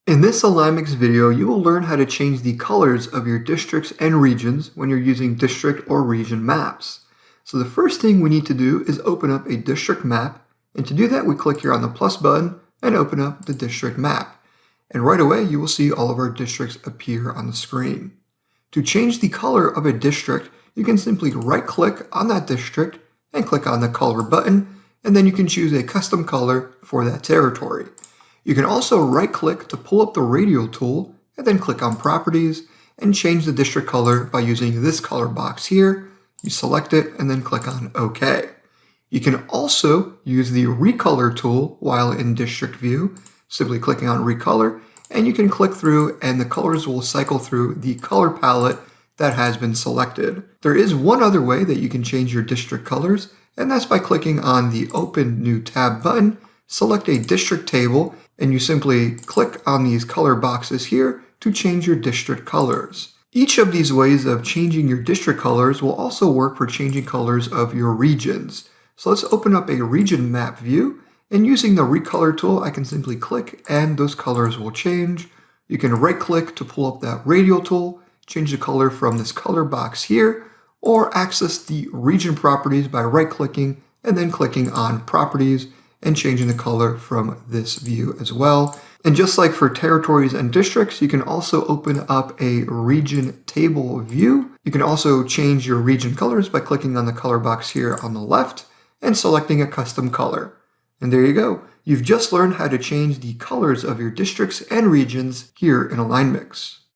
In this AlignMix video, you will learn how to change the colors of your districts and regions when you're using district or region maps. So the first thing we need to do is open up a district map, and to do that we click here on the plus button and open up the district map. And right away you will see all of our districts appear on the screen. To change the color of a district, you can simply right click on that district and click on the color button, and then you can choose a custom color for that territory. You can also right-click to pull up the radial tool and then click on Properties and change the district color by using this color box here. You select it and then click on OK. You can also use the Recolor tool while in District View, simply clicking on Recolor, and you can click through and the colors will cycle through the color palette that has been selected. There is one other way that you can change your district colors, and that's by clicking on the Open New Tab button, select a district table, and you simply click on these color boxes here to change your district colors. Each of these ways of changing your district colors will also work for changing colors of your regions. So let's open up a region map view, and using the Recolor tool, I can simply click and those colors will change. You can right click to pull up that radial tool, change the color from this color box here, or access the region properties by right clicking and then clicking on Properties and changing the color from this view as well. And just like for territories and districts, you can also open up a region table view. You can also change your region colors by clicking on the color box here on the left and selecting a custom color. And there you go. You've just learned how to change the colors of your districts and regions here in AlignMix.